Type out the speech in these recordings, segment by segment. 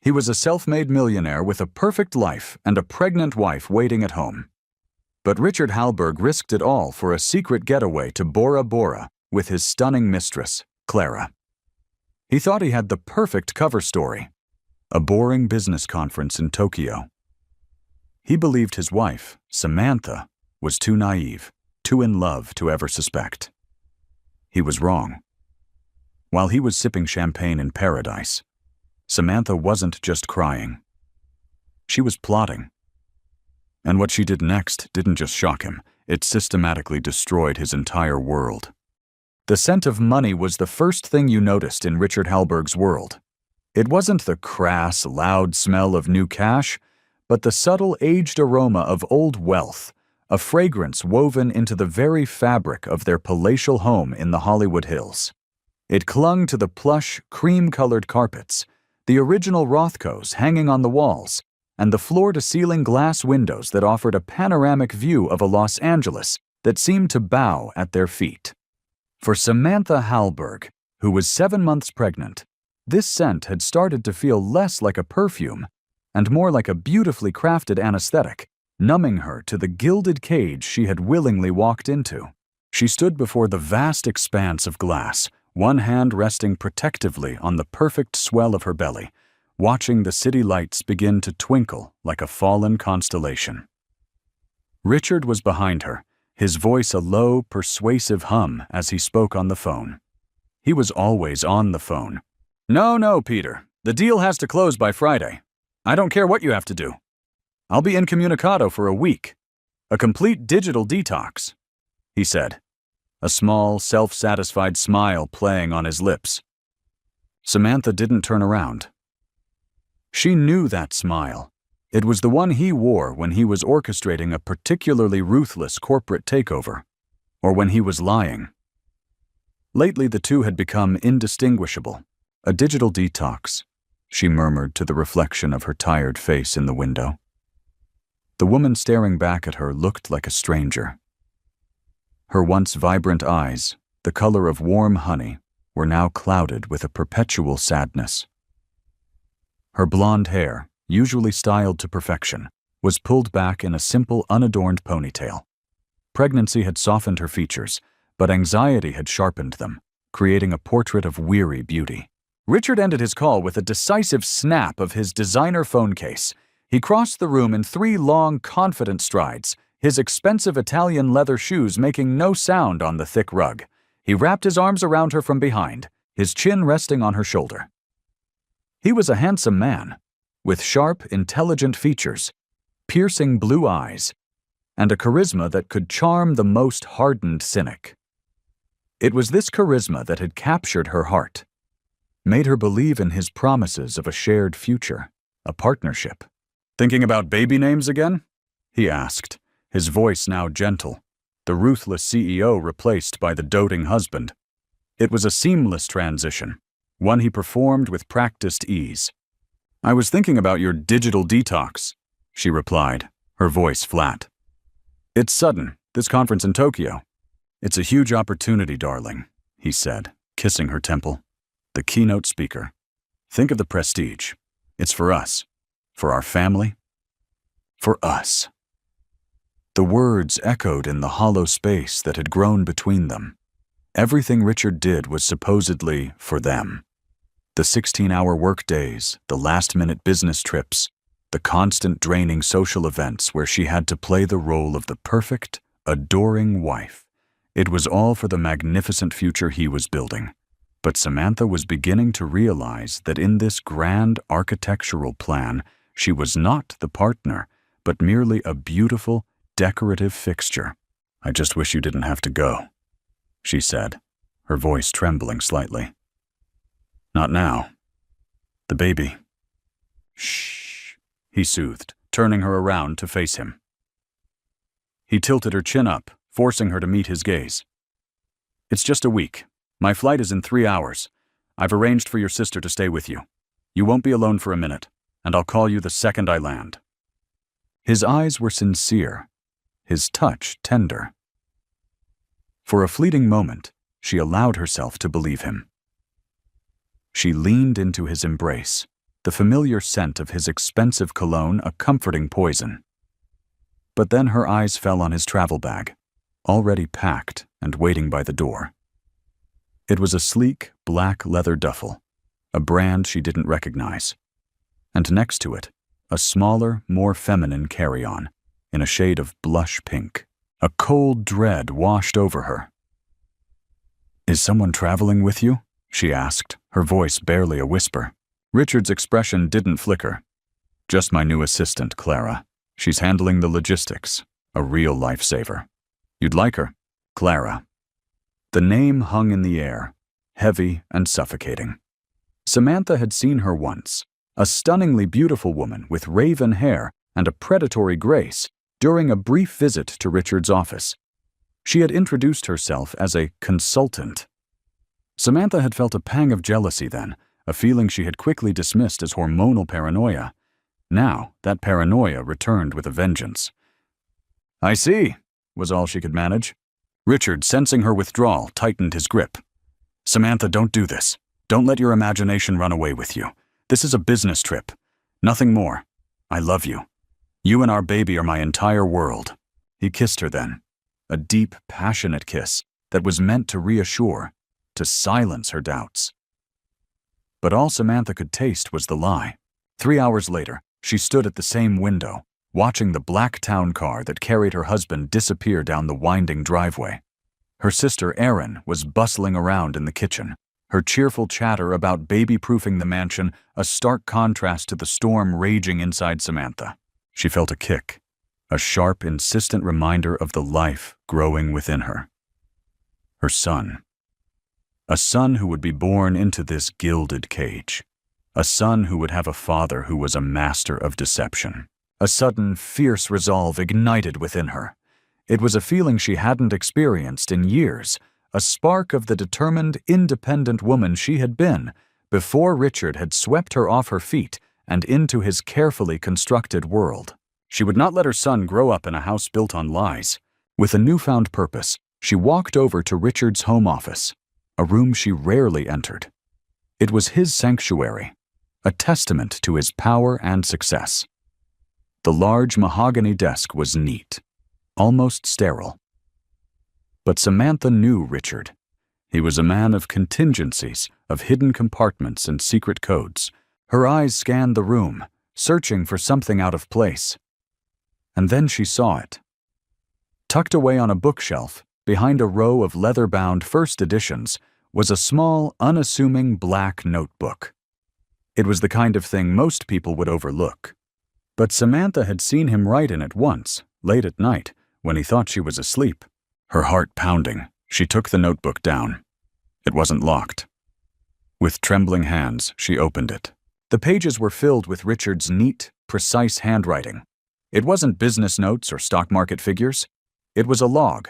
He was a self-made millionaire with a perfect life and a pregnant wife waiting at home. But Richard Hallberg risked it all for a secret getaway to Bora Bora with his stunning mistress, Clara. He thought he had the perfect cover story: a boring business conference in Tokyo. He believed his wife, Samantha, was too naive, too in love to ever suspect. He was wrong. While he was sipping champagne in paradise, Samantha wasn't just crying. She was plotting. And what she did next didn't just shock him, it systematically destroyed his entire world. The scent of money was the first thing you noticed in Richard Hallberg's world. It wasn't the crass, loud smell of new cash, but the subtle, aged aroma of old wealth, a fragrance woven into the very fabric of their palatial home in the Hollywood Hills. It clung to the plush, cream-colored carpets, the original Rothkos hanging on the walls, and the floor-to-ceiling glass windows that offered a panoramic view of a Los Angeles that seemed to bow at their feet. For Samantha Hallberg, who was 7 months pregnant, this scent had started to feel less like a perfume and more like a beautifully crafted anesthetic, numbing her to the gilded cage she had willingly walked into. She stood before the vast expanse of glass, one hand resting protectively on the perfect swell of her belly, watching the city lights begin to twinkle like a fallen constellation. Richard was behind her, his voice a low, persuasive hum as he spoke on the phone. He was always on the phone. No, Peter. The deal has to close by Friday. I don't care what you have to do. I'll be incommunicado for a week. A complete digital detox," he said, a small, self-satisfied smile playing on his lips. Samantha didn't turn around. She knew that smile. It was the one he wore when he was orchestrating a particularly ruthless corporate takeover, or when he was lying. Lately, the two had become indistinguishable. "A digital detox," she murmured to the reflection of her tired face in the window. The woman staring back at her looked like a stranger. Her once vibrant eyes, the color of warm honey, were now clouded with a perpetual sadness. Her blonde hair, usually styled to perfection, was pulled back in a simple, unadorned ponytail. Pregnancy had softened her features, but anxiety had sharpened them, creating a portrait of weary beauty. Richard ended his call with a decisive snap of his designer phone case. He crossed the room in 3 long, confident strides, his expensive Italian leather shoes making no sound on the thick rug. He wrapped his arms around her from behind, his chin resting on her shoulder. He was a handsome man, with sharp, intelligent features, piercing blue eyes, and a charisma that could charm the most hardened cynic. It was this charisma that had captured her heart, made her believe in his promises of a shared future, a partnership. "Thinking about baby names again?" he asked, his voice now gentle, the ruthless CEO replaced by the doting husband. It was a seamless transition, one he performed with practiced ease. "I was thinking about your digital detox," she replied, her voice flat. "It's sudden, this conference in Tokyo. It's a huge opportunity, darling," he said, kissing her temple. "The keynote speaker. Think of the prestige. It's for us. For our family. For us." The words echoed in the hollow space that had grown between them. Everything Richard did was supposedly for them. The 16-hour workdays, the last-minute business trips, the constant draining social events where she had to play the role of the perfect, adoring wife. It was all for the magnificent future he was building. But Samantha was beginning to realize that in this grand architectural plan, she was not the partner, but merely a beautiful, decorative fixture. "I just wish you didn't have to go," she said, her voice trembling slightly. "Not now. The baby." "Shh," he soothed, turning her around to face him. He tilted her chin up, forcing her to meet his gaze. "It's just a week. My flight is in 3 hours. I've arranged for your sister to stay with you. You won't be alone for a minute, and I'll call you the second I land." His eyes were sincere, his touch tender. For a fleeting moment, she allowed herself to believe him. She leaned into his embrace, the familiar scent of his expensive cologne a comforting poison. But then her eyes fell on his travel bag, already packed and waiting by the door. It was a sleek, black leather duffel, a brand she didn't recognize. And next to it, a smaller, more feminine carry-on, in a shade of blush pink. A cold dread washed over her. "Is someone traveling with you?" she asked, her voice barely a whisper. Richard's expression didn't flicker. "Just my new assistant, Clara. She's handling the logistics. A real lifesaver. You'd like her, Clara." The name hung in the air, heavy and suffocating. Samantha had seen her once, a stunningly beautiful woman with raven hair and a predatory grace, during a brief visit to Richard's office. She had introduced herself as a consultant. Samantha had felt a pang of jealousy then, a feeling she had quickly dismissed as hormonal paranoia. Now, that paranoia returned with a vengeance. "I see," was all she could manage. Richard, sensing her withdrawal, tightened his grip. "Samantha, don't do this. Don't let your imagination run away with you. This is a business trip. Nothing more. I love you. You and our baby are my entire world." He kissed her then, a deep, passionate kiss that was meant to reassure, to silence her doubts. But all Samantha could taste was the lie. 3 hours later, she stood at the same window, watching the black town car that carried her husband disappear down the winding driveway. Her sister Erin was bustling around in the kitchen, her cheerful chatter about baby-proofing the mansion a stark contrast to the storm raging inside Samantha. She felt a kick, a sharp, insistent reminder of the life growing within her. Her son. A son who would be born into this gilded cage. A son who would have a father who was a master of deception. A sudden, fierce resolve ignited within her. It was a feeling she hadn't experienced in years, a spark of the determined, independent woman she had been before Richard had swept her off her feet and into his carefully constructed world. She would not let her son grow up in a house built on lies. With a newfound purpose, she walked over to Richard's home office, a room she rarely entered. It was his sanctuary, a testament to his power and success. The large mahogany desk was neat, almost sterile. But Samantha knew Richard. He was a man of contingencies, of hidden compartments and secret codes. Her eyes scanned the room, searching for something out of place. And then she saw it. Tucked away on a bookshelf, behind a row of leather-bound first editions, was a small, unassuming black notebook. It was the kind of thing most people would overlook. But Samantha had seen him write in it once, late at night, when he thought she was asleep. Her heart pounding, she took the notebook down. It wasn't locked. With trembling hands, she opened it. The pages were filled with Richard's neat, precise handwriting. It wasn't business notes or stock market figures. It was a log,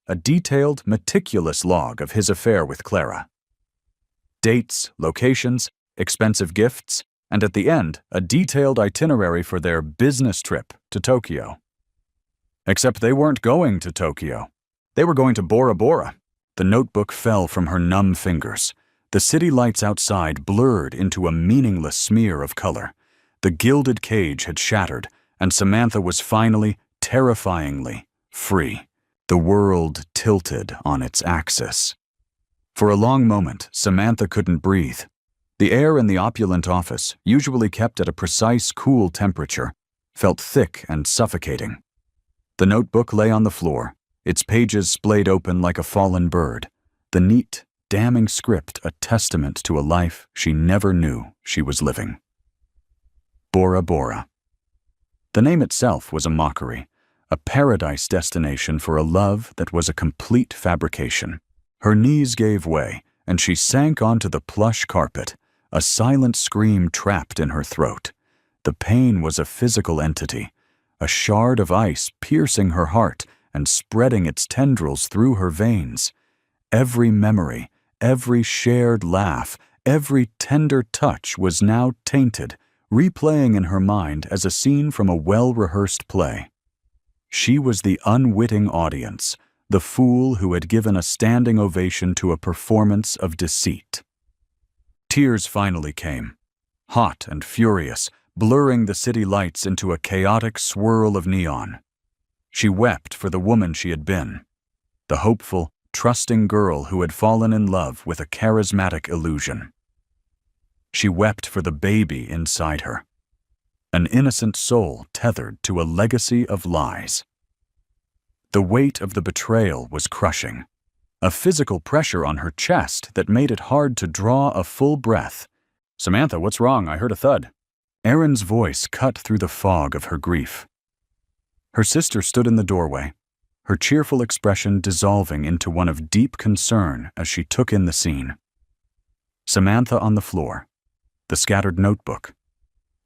a detailed, meticulous log of his affair with Clara. Dates, locations, expensive gifts, and at the end, a detailed itinerary for their business trip to Tokyo. Except they weren't going to Tokyo. They were going to Bora Bora. The notebook fell from her numb fingers. The city lights outside blurred into a meaningless smear of color. The gilded cage had shattered, and Samantha was finally, terrifyingly, free. The world tilted on its axis. For a long moment, Samantha couldn't breathe. The air in the opulent office, usually kept at a precise, cool temperature, felt thick and suffocating. The notebook lay on the floor, its pages splayed open like a fallen bird, the neat, damning script a testament to a life she never knew she was living. Bora Bora. The name itself was a mockery, a paradise destination for a love that was a complete fabrication. Her knees gave way, and she sank onto the plush carpet, a silent scream trapped in her throat. The pain was a physical entity, a shard of ice piercing her heart and spreading its tendrils through her veins. Every memory, every shared laugh, every tender touch was now tainted, replaying in her mind as a scene from a well-rehearsed play. She was the unwitting audience, the fool who had given a standing ovation to a performance of deceit. Tears finally came. hot and furious, blurring the city lights into a chaotic swirl of neon. She wept for the woman she had been, the hopeful, trusting girl who had fallen in love with a charismatic illusion. She wept for the baby inside her, an innocent soul tethered to a legacy of lies. The weight of the betrayal was crushing, a physical pressure on her chest that made it hard to draw a full breath. "Samantha, what's wrong? I heard a thud." Erin's voice cut through the fog of her grief. Her sister stood in the doorway, her cheerful expression dissolving into one of deep concern as she took in the scene. Samantha on the floor, the scattered notebook,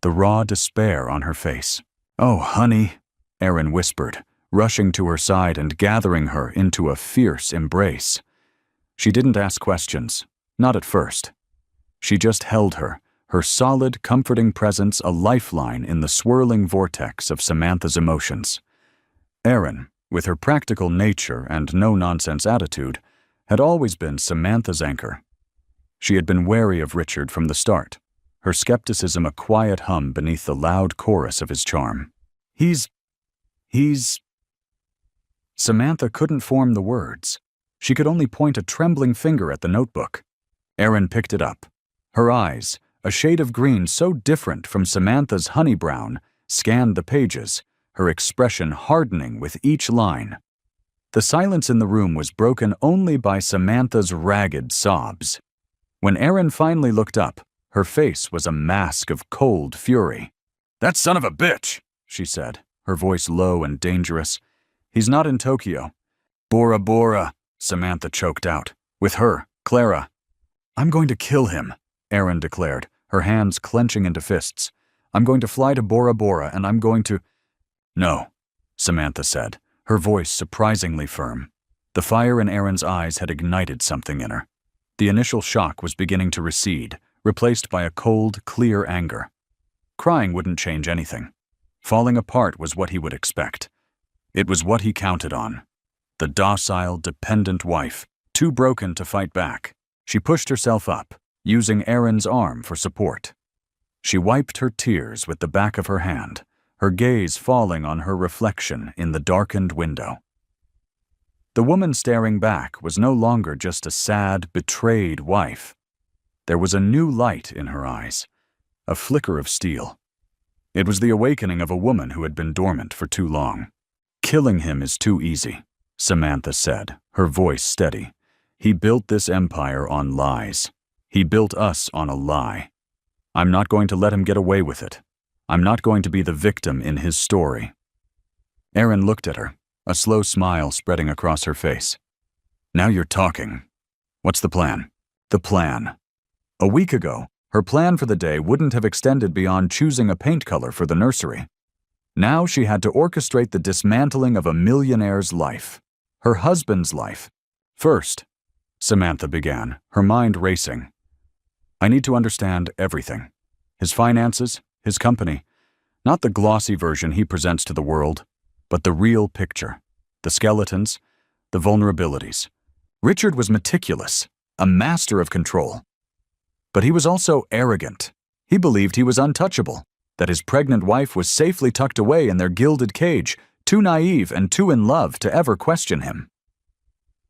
the raw despair on her face. "Oh, honey," Erin whispered, rushing to her side and gathering her into a fierce embrace. She didn't ask questions, not at first. She just held her, her solid, comforting presence a lifeline in the swirling vortex of Samantha's emotions. Erin, with her practical nature and no-nonsense attitude, had always been Samantha's anchor. She had been wary of Richard from the start, her skepticism a quiet hum beneath the loud chorus of his charm. He's... Samantha couldn't form the words. She could only point a trembling finger at the notebook. Erin picked it up. Her eyes, a shade of green so different from Samantha's honey brown, scanned the pages, her expression hardening with each line. The silence in the room was broken only by Samantha's ragged sobs. When Erin finally looked up, her face was a mask of cold fury. "That son of a bitch," she said, her voice low and dangerous. "He's not in Tokyo." "Bora Bora," Samantha choked out. "With her, Clara." "I'm going to kill him," Erin declared, her hands clenching into fists. "I'm going to fly to Bora Bora and I'm going to—" "No," Samantha said, her voice surprisingly firm. The fire in Erin's eyes had ignited something in her. The initial shock was beginning to recede, replaced by a cold, clear anger. Crying wouldn't change anything. Falling apart was what he would expect. It was what he counted on. The docile, dependent wife, too broken to fight back. She pushed herself up, using Erin's arm for support. She wiped her tears with the back of her hand, her gaze falling on her reflection in the darkened window. The woman staring back was no longer just a sad, betrayed wife. There was a new light in her eyes, a flicker of steel. It was the awakening of a woman who had been dormant for too long. "Killing him is too easy," Samantha said, her voice steady. "He built this empire on lies. He built us on a lie. I'm not going to let him get away with it. I'm not going to be the victim in his story." Erin looked at her, a slow smile spreading across her face. "Now you're talking. What's the plan?" The plan. A week ago, her plan for the day wouldn't have extended beyond choosing a paint color for the nursery. Now she had to orchestrate the dismantling of a millionaire's life, her husband's life. "First," Samantha began, her mind racing, "I need to understand everything. His finances, his company, not the glossy version he presents to the world, but the real picture, the skeletons, the vulnerabilities." Richard was meticulous, a master of control. But he was also arrogant. He believed he was untouchable, that his pregnant wife was safely tucked away in their gilded cage, too naive and too in love to ever question him.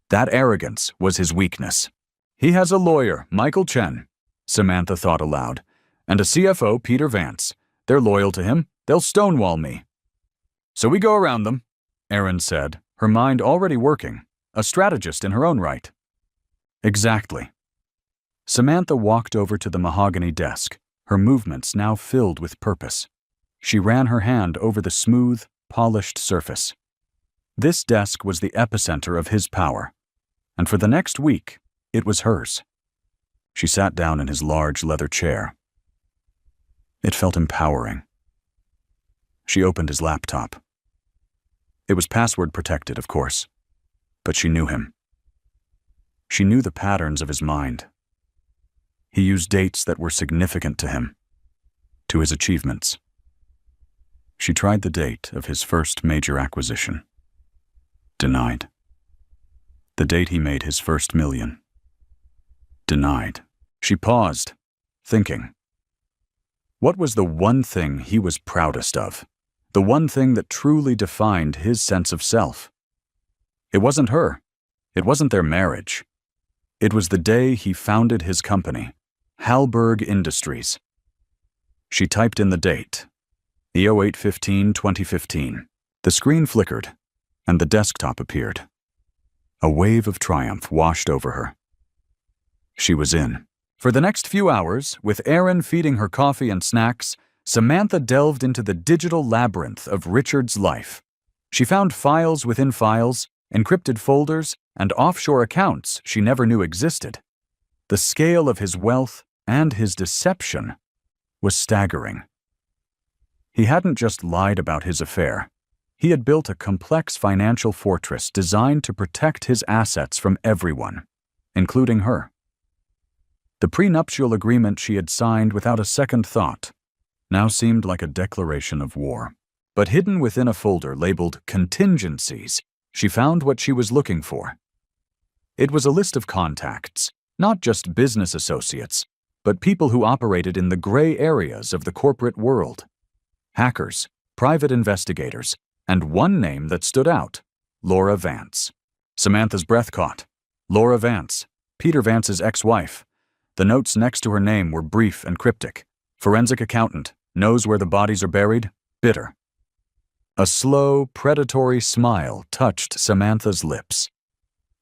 That arrogance was his weakness. "He has a lawyer, Michael Chen," Samantha thought aloud, "and a CFO, Peter Vance. They're loyal to him. They'll stonewall me." "So we go around them," Erin said, her mind already working, a strategist in her own right. "Exactly." Samantha walked over to the mahogany desk, her movements now filled with purpose. She ran her hand over the smooth, polished surface. This desk was the epicenter of his power, and for the next week, it was hers. She sat down in his large leather chair. It felt empowering. She opened his laptop. It was password protected, of course, but she knew him. She knew the patterns of his mind. He used dates that were significant to him, to his achievements. She tried the date of his first major acquisition. Denied. The date he made his first million. Denied. She paused, thinking. What was the one thing he was proudest of? The one thing that truly defined his sense of self? It wasn't her. It wasn't their marriage. It was the day he founded his company, Hallberg Industries. She typed in the date, the 08/15/2015. The screen flickered, and the desktop appeared. A wave of triumph washed over her. She was in. For the next few hours, with Erin feeding her coffee and snacks, Samantha delved into the digital labyrinth of Richard's life. She found files within files, encrypted folders, and offshore accounts she never knew existed. The scale of his wealth and his deception was staggering. He hadn't just lied about his affair. He had built a complex financial fortress designed to protect his assets from everyone, including her. The prenuptial agreement she had signed without a second thought now seemed like a declaration of war. But hidden within a folder labeled contingencies, she found what she was looking for. It was a list of contacts, not just business associates, but people who operated in the gray areas of the corporate world. Hackers, private investigators, and one name that stood out, Laura Vance. Samantha's breath caught. Laura Vance, Peter Vance's ex-wife. The notes next to her name were brief and cryptic. Forensic accountant, knows where the bodies are buried, bitter. A slow, predatory smile touched Samantha's lips.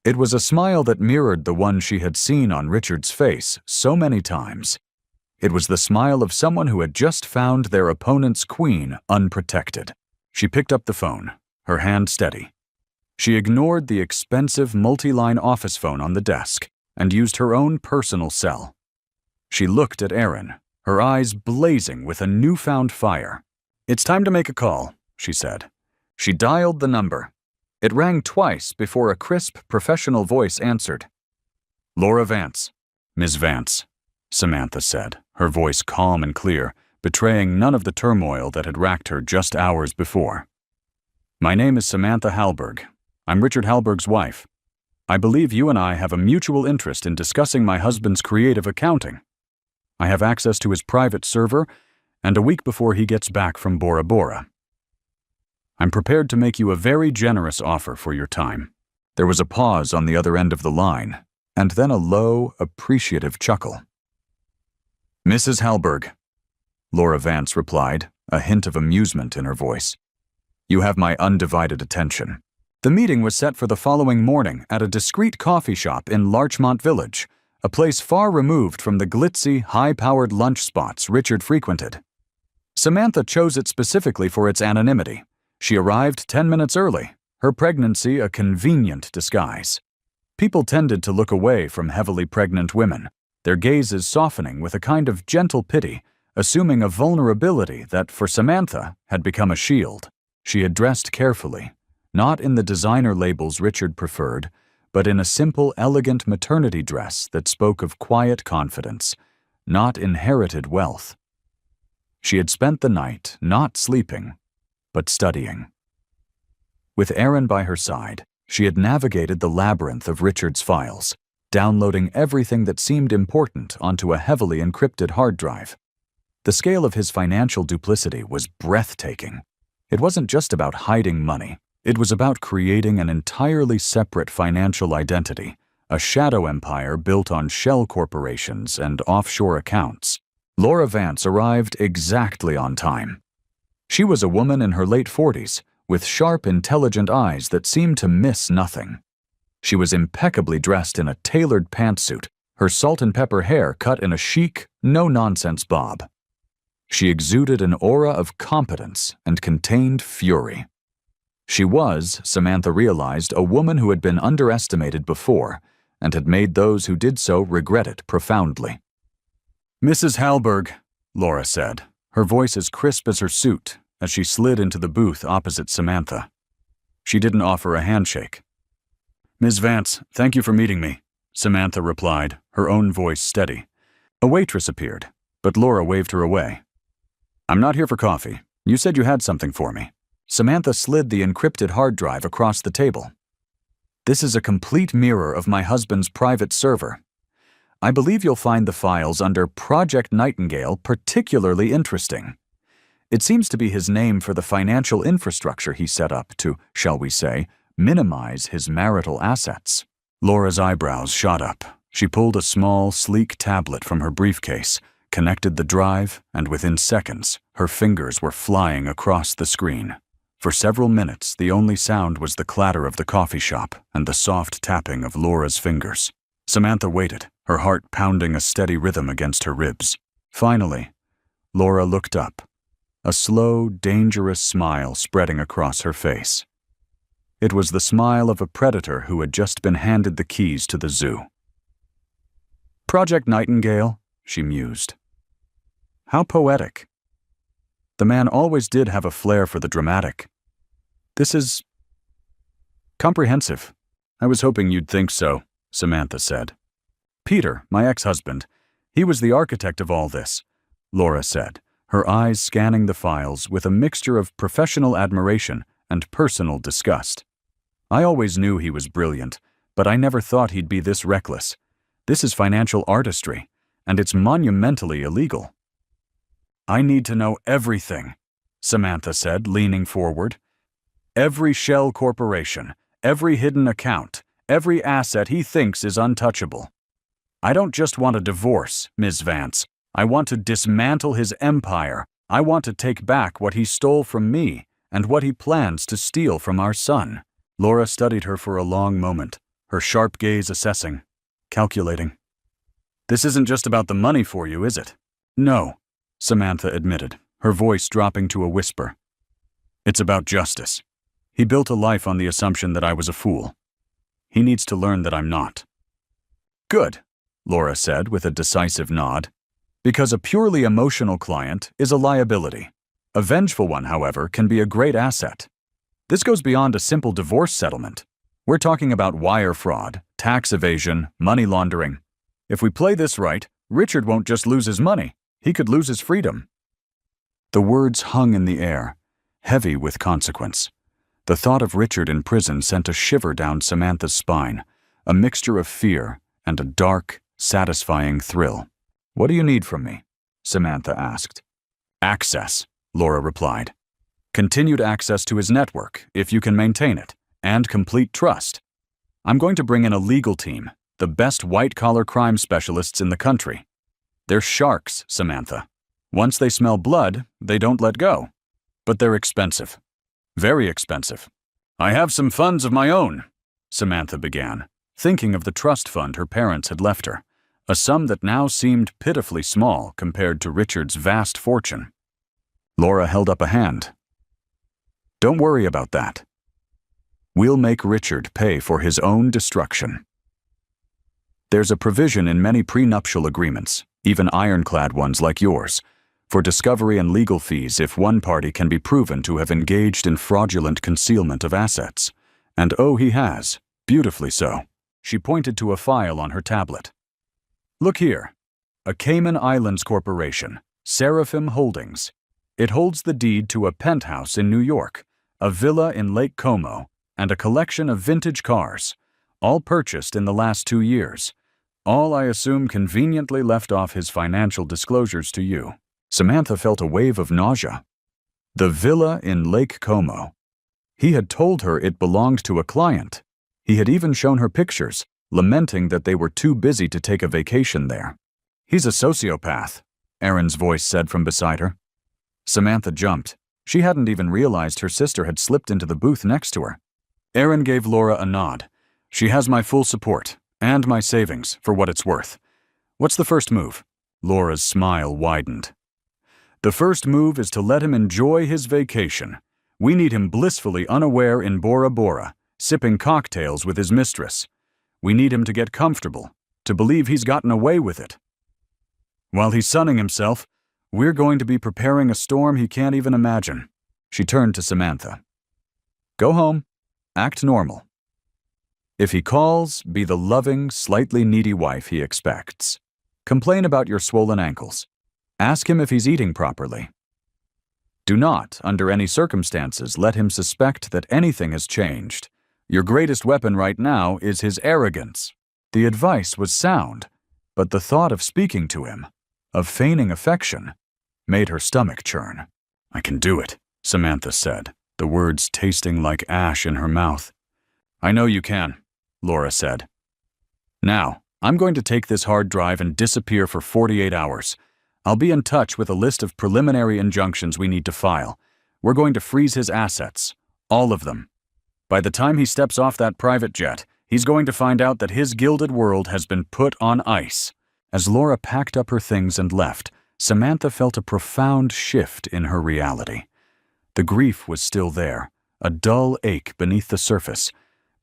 It was a smile that mirrored the one she had seen on Richard's face so many times. It was the smile of someone who had just found their opponent's queen unprotected. She picked up the phone, her hand steady. She ignored the expensive multi-line office phone on the desk and used her own personal cell. She looked at Erin, her eyes blazing with a newfound fire. "It's time to make a call," she said. She dialed the number. It rang twice before a crisp, professional voice answered. "Laura Vance." "Ms. Vance," Samantha said, her voice calm and clear, betraying none of the turmoil that had racked her just hours before. "My name is Samantha Hallberg. I'm Richard Hallberg's wife. I believe you and I have a mutual interest in discussing my husband's creative accounting. I have access to his private server, and a week before he gets back from Bora Bora. I'm prepared to make you a very generous offer for your time." There was a pause on the other end of the line, and then a low, appreciative chuckle. "Mrs. Hallberg," Laura Vance replied, a hint of amusement in her voice. "You have my undivided attention." The meeting was set for the following morning at a discreet coffee shop in Larchmont Village, a place far removed from the glitzy, high-powered lunch spots Richard frequented. Samantha chose it specifically for its anonymity. She arrived 10 minutes early, her pregnancy a convenient disguise. People tended to look away from heavily pregnant women, their gazes softening with a kind of gentle pity, assuming a vulnerability that, for Samantha, had become a shield. She had dressed carefully, not in the designer labels Richard preferred, but in a simple, elegant maternity dress that spoke of quiet confidence, not inherited wealth. She had spent the night not sleeping, but studying. With Erin by her side, she had navigated the labyrinth of Richard's files, downloading everything that seemed important onto a heavily encrypted hard drive. The scale of his financial duplicity was breathtaking. It wasn't just about hiding money. It was about creating an entirely separate financial identity, a shadow empire built on shell corporations and offshore accounts. Laura Vance arrived exactly on time. She was a woman in her late 40s, with sharp, intelligent eyes that seemed to miss nothing. She was impeccably dressed in a tailored pantsuit, her salt and pepper hair cut in a chic, no-nonsense bob. She exuded an aura of competence and contained fury. She was, Samantha realized, a woman who had been underestimated before and had made those who did so regret it profoundly. "Mrs. Hallberg," Laura said, her voice as crisp as her suit, as she slid into the booth opposite Samantha. She didn't offer a handshake. "Ms. Vance, thank you for meeting me," Samantha replied, her own voice steady. A waitress appeared, but Laura waved her away. "I'm not here for coffee. You said you had something for me." Samantha slid the encrypted hard drive across the table. "This is a complete mirror of my husband's private server. I believe you'll find the files under Project Nightingale particularly interesting. It seems to be his name for the financial infrastructure he set up to, shall we say, minimize his marital assets. Laura's eyebrows shot up. She pulled a small, sleek tablet from her briefcase, connected the drive, and within seconds, her fingers were flying across the screen. For several minutes, the only sound was the clatter of the coffee shop and the soft tapping of Laura's fingers. Samantha waited, her heart pounding a steady rhythm against her ribs. Finally, Laura looked up, a slow, dangerous smile spreading across her face. It was the smile of a predator who had just been handed the keys to the zoo. Project Nightingale, she mused. How poetic. The man always did have a flair for the dramatic. This is comprehensive. I was hoping you'd think so, Samantha said. Peter, my ex-husband, he was the architect of all this, Laura said, her eyes scanning the files with a mixture of professional admiration and personal disgust. I always knew he was brilliant, but I never thought he'd be this reckless. This is financial artistry, and it's monumentally illegal. I need to know everything, Samantha said, leaning forward. Every shell corporation, every hidden account, every asset he thinks is untouchable. I don't just want a divorce, Ms. Vance. I want to dismantle his empire. I want to take back what he stole from me and what he plans to steal from our son. Laura studied her for a long moment, her sharp gaze assessing, calculating. This isn't just about the money for you, is it? No, Samantha admitted, her voice dropping to a whisper. It's about justice. He built a life on the assumption that I was a fool. He needs to learn that I'm not. Good, Laura said with a decisive nod. Because a purely emotional client is a liability. A vengeful one, however, can be a great asset. This goes beyond a simple divorce settlement. We're talking about wire fraud, tax evasion, money laundering. If we play this right, Richard won't just lose his money, he could lose his freedom. The words hung in the air, heavy with consequence. The thought of Richard in prison sent a shiver down Samantha's spine, a mixture of fear and a dark, satisfying thrill. What do you need from me? Samantha asked. Access, Laura replied. Continued access to his network, if you can maintain it, and complete trust. I'm going to bring in a legal team, the best white-collar crime specialists in the country. They're sharks, Samantha. Once they smell blood, they don't let go. But they're expensive. Very expensive. I have some funds of my own, Samantha began, thinking of the trust fund her parents had left her, a sum that now seemed pitifully small compared to Richard's vast fortune. Laura held up a hand. Don't worry about that. We'll make Richard pay for his own destruction. There's a provision in many prenuptial agreements, even ironclad ones like yours, for discovery and legal fees if one party can be proven to have engaged in fraudulent concealment of assets. And oh, he has, beautifully so. She pointed to a file on her tablet. Look here, a Cayman Islands Corporation, Seraphim Holdings. It holds the deed to a penthouse in New York, a villa in Lake Como, and a collection of vintage cars, all purchased in the last 2 years. All, I assume, conveniently left off his financial disclosures to you. Samantha felt a wave of nausea. The villa in Lake Como. He had told her it belonged to a client. He had even shown her pictures, lamenting that they were too busy to take a vacation there. He's a sociopath, Aaron's voice said from beside her. Samantha jumped. She hadn't even realized her sister had slipped into the booth next to her. Aaron gave Laura a nod. She has my full support, and my savings, for what it's worth. What's the first move? Laura's smile widened. The first move is to let him enjoy his vacation. We need him blissfully unaware in Bora Bora, sipping cocktails with his mistress. We need him to get comfortable, to believe he's gotten away with it. While he's sunning himself, we're going to be preparing a storm he can't even imagine. She turned to Samantha. Go home. Act normal. If he calls, be the loving, slightly needy wife he expects. Complain about your swollen ankles. Ask him if he's eating properly. Do not, under any circumstances, let him suspect that anything has changed. Your greatest weapon right now is his arrogance. The advice was sound. but the thought of speaking to him, of feigning affection, made her stomach churn. "I can do it," Samantha said, the words tasting like ash in her mouth. "I know you can," Laura said. "Now, I'm going to take this hard drive and disappear for 48 hours. I'll be in touch with a list of preliminary injunctions we need to file. We're going to freeze his assets, all of them. By the time he steps off that private jet, he's going to find out that his gilded world has been put on ice." As Laura packed up her things and left, Samantha felt a profound shift in her reality. The grief was still there, a dull ache beneath the surface,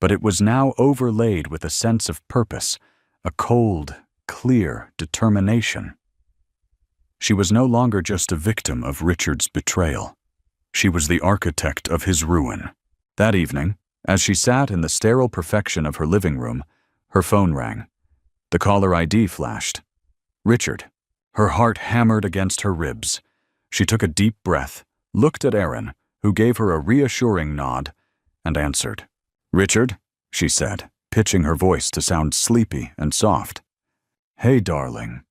but it was now overlaid with a sense of purpose, a cold, clear determination. She was no longer just a victim of Richard's betrayal. She was the architect of his ruin. That evening, as she sat in the sterile perfection of her living room, her phone rang. The caller ID flashed. Richard. Her heart hammered against her ribs. She took a deep breath, looked at Aaron, who gave her a reassuring nod, and answered. "Richard," she said, pitching her voice to sound sleepy and soft. "Hey, darling."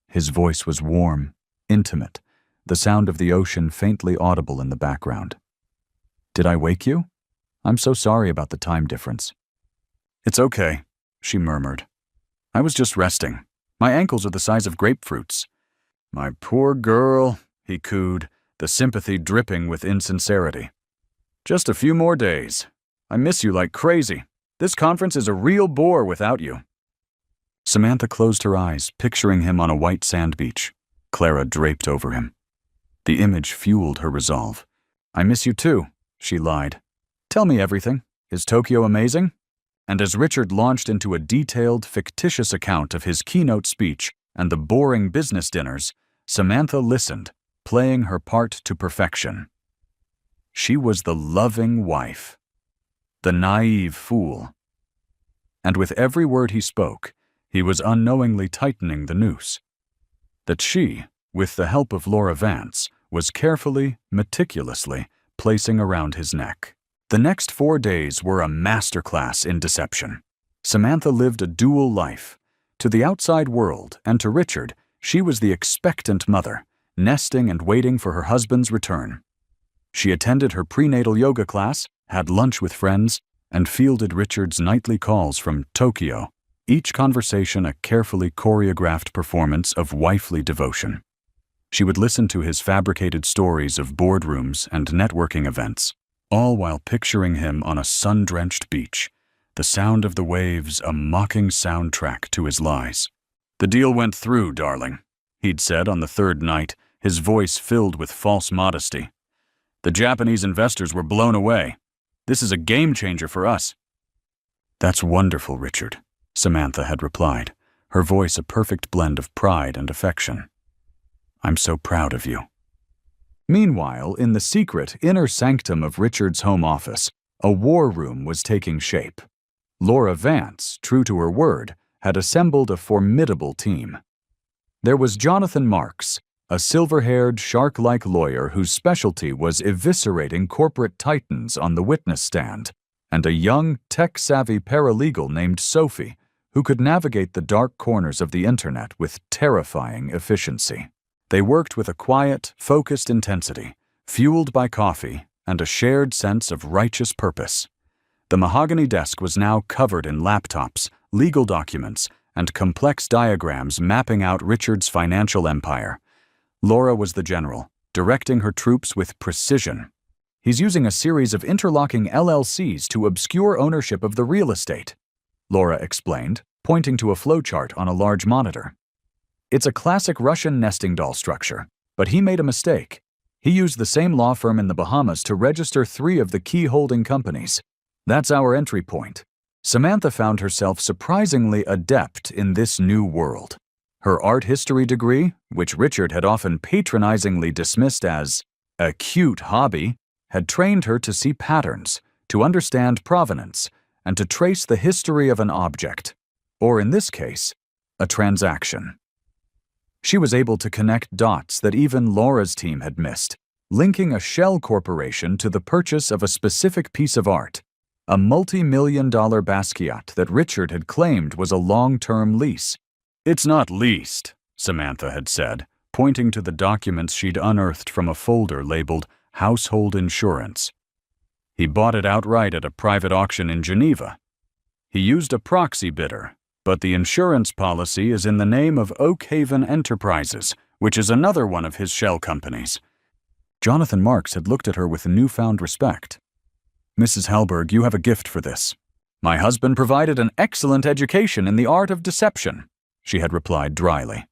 His voice was warm, intimate, the sound of the ocean faintly audible in the background. "Did I wake you? I'm so sorry about the time difference." "It's okay," she murmured. "I was just resting. My ankles are the size of grapefruits." "My poor girl," he cooed, the sympathy dripping with insincerity. "Just a few more days. I miss you like crazy. This conference is a real bore without you." Samantha closed her eyes, picturing him on a white sand beach, Clara draped over him. The image fueled her resolve. "I miss you too," she lied. "Tell me everything. Is Tokyo amazing?" And as Richard launched into a detailed, fictitious account of his keynote speech and the boring business dinners, Samantha listened, playing her part to perfection. She was the loving wife, the naive fool. And with every word he spoke, he was unknowingly tightening the noose. That she, with the help of Laura Vance, was carefully, meticulously placing around his neck. The next 4 days were a masterclass in deception. Samantha lived a dual life. To the outside world and to Richard, she was the expectant mother, nesting and waiting for her husband's return. She attended her prenatal yoga class, had lunch with friends, and fielded Richard's nightly calls from Tokyo, each conversation a carefully choreographed performance of wifely devotion. She would listen to his fabricated stories of boardrooms and networking events, all while picturing him on a sun-drenched beach, the sound of the waves a mocking soundtrack to his lies. "The deal went through, darling," he'd said on the third night, his voice filled with false modesty. "The Japanese investors were blown away. This is a game-changer for us." "That's wonderful, Richard," Samantha had replied, her voice a perfect blend of pride and affection. "I'm so proud of you." Meanwhile, in the secret inner sanctum of Richard's home office, a war room was taking shape. Laura Vance, true to her word, had assembled a formidable team. There was Jonathan Marks, a silver-haired, shark-like lawyer whose specialty was eviscerating corporate titans on the witness stand, and a young, tech-savvy paralegal named Sophie, who could navigate the dark corners of the internet with terrifying efficiency. They worked with a quiet, focused intensity, fueled by coffee and a shared sense of righteous purpose. The mahogany desk was now covered in laptops, legal documents, and complex diagrams mapping out Richard's financial empire. Laura was the general, directing her troops with precision. "He's using a series of interlocking LLCs to obscure ownership of the real estate," Laura explained, pointing to a flowchart on a large monitor. "It's a classic Russian nesting doll structure, but he made a mistake. He used the same law firm in the Bahamas to register 3 of the key holding companies. That's our entry point." Samantha found herself surprisingly adept in this new world. Her art history degree, which Richard had often patronizingly dismissed as a cute hobby, had trained her to see patterns, to understand provenance, and to trace the history of an object, or in this case, a transaction. She was able to connect dots that even Laura's team had missed, linking a shell corporation to the purchase of a specific piece of art, a multi-million-dollar Basquiat that Richard had claimed was a long-term lease. It's not leased, Samantha had said, pointing to the documents she'd unearthed from a folder labeled Household Insurance. He bought it outright at a private auction in Geneva. He used a proxy bidder, but the insurance policy is in the name of Oak Haven Enterprises, which is another one of his shell companies. Jonathan Marks had looked at her with newfound respect. Mrs. Halberg, you have a gift for this. My husband provided an excellent education in the art of deception, she had replied dryly.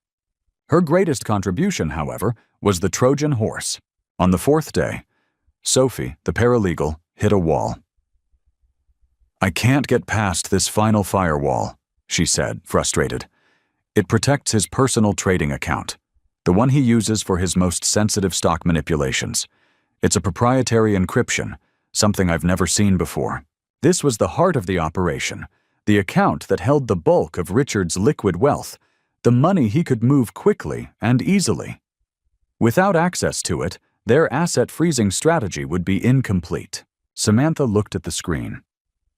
Her greatest contribution, however, was the Trojan horse. On the fourth day, Sophie, the paralegal, hit a wall. I can't get past this final firewall, she said, frustrated. It protects his personal trading account, the one he uses for his most sensitive stock manipulations. It's a proprietary encryption, something I've never seen before. This was the heart of the operation, the account that held the bulk of Richard's liquid wealth, the money he could move quickly and easily. Without access to it, their asset freezing strategy would be incomplete. Samantha looked at the screen,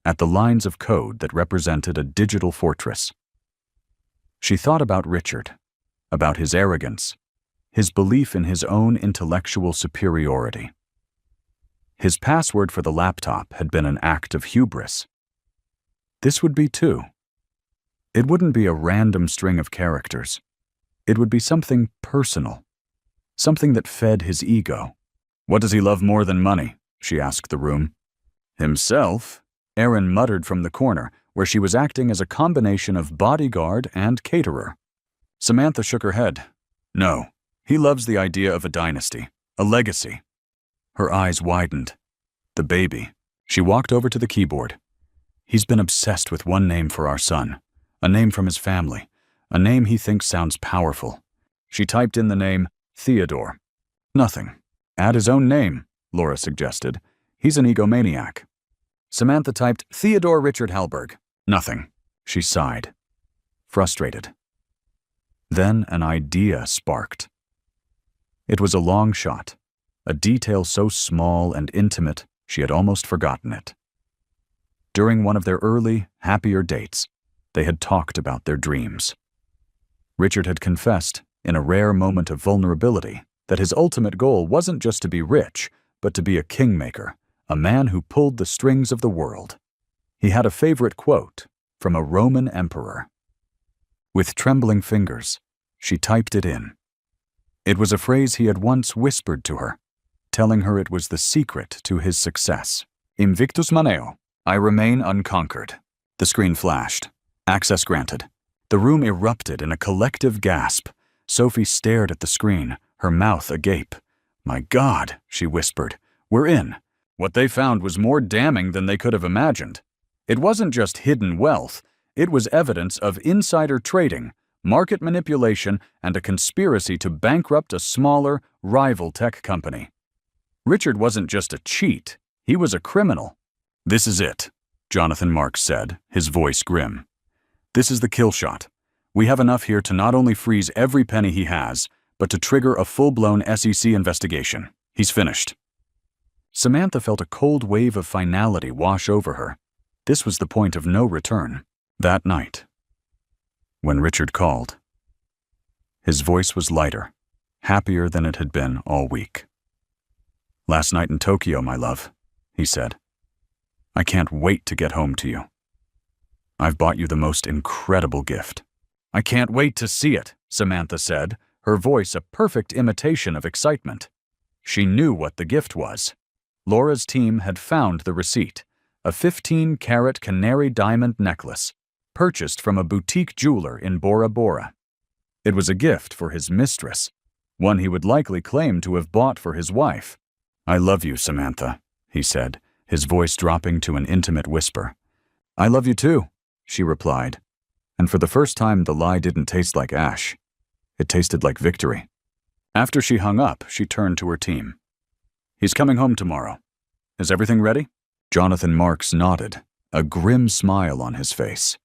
at the lines of code that represented a digital fortress. She thought about Richard, about his arrogance, his belief in his own intellectual superiority. His password for the laptop had been an act of hubris. This would be too. It wouldn't be a random string of characters. It would be something personal, something that fed his ego. What does he love more than money? She asked the room. Himself, Erin muttered from the corner, where she was acting as a combination of bodyguard and caterer. Samantha shook her head. No, he loves the idea of a dynasty, a legacy. Her eyes widened. The baby. She walked over to the keyboard. He's been obsessed with one name for our son, a name from his family, a name he thinks sounds powerful. She typed in the name Theodore. Nothing. Add his own name, Laura suggested. He's an egomaniac. Samantha typed Theodore Richard Halberg. Nothing. She sighed, frustrated. Then an idea sparked. It was a long shot, a detail so small and intimate she had almost forgotten it. During one of their early, happier dates, they had talked about their dreams. Richard had confessed, in a rare moment of vulnerability, that his ultimate goal wasn't just to be rich, but to be a kingmaker, a man who pulled the strings of the world. He had a favorite quote from a Roman emperor. With trembling fingers, she typed it in. It was a phrase he had once whispered to her, telling her it was the secret to his success. Invictus maneo, I remain unconquered. The screen flashed. Access granted. The room erupted in a collective gasp. Sophie stared at the screen, her mouth agape. My God, she whispered, we're in. What they found was more damning than they could have imagined. It wasn't just hidden wealth, it was evidence of insider trading, market manipulation, and a conspiracy to bankrupt a smaller, rival tech company. Richard wasn't just a cheat, he was a criminal. This is it, Jonathan Marks said, his voice grim. This is the kill shot. We have enough here to not only freeze every penny he has, but to trigger a full-blown SEC investigation. He's finished. Samantha felt a cold wave of finality wash over her. This was the point of no return. That night, when Richard called, his voice was lighter, happier than it had been all week. Last night in Tokyo, my love, he said. I can't wait to get home to you. I've bought you the most incredible gift. I can't wait to see it, Samantha said, her voice a perfect imitation of excitement. She knew what the gift was. Laura's team had found the receipt, a 15-carat canary diamond necklace, purchased from a boutique jeweler in Bora Bora. It was a gift for his mistress, one he would likely claim to have bought for his wife. I love you, Samantha, he said, his voice dropping to an intimate whisper. I love you too, she replied, and for the first time the lie didn't taste like ash. It tasted like victory. After she hung up, she turned to her team. He's coming home tomorrow. Is everything ready? Jonathan Marks nodded, a grim smile on his face.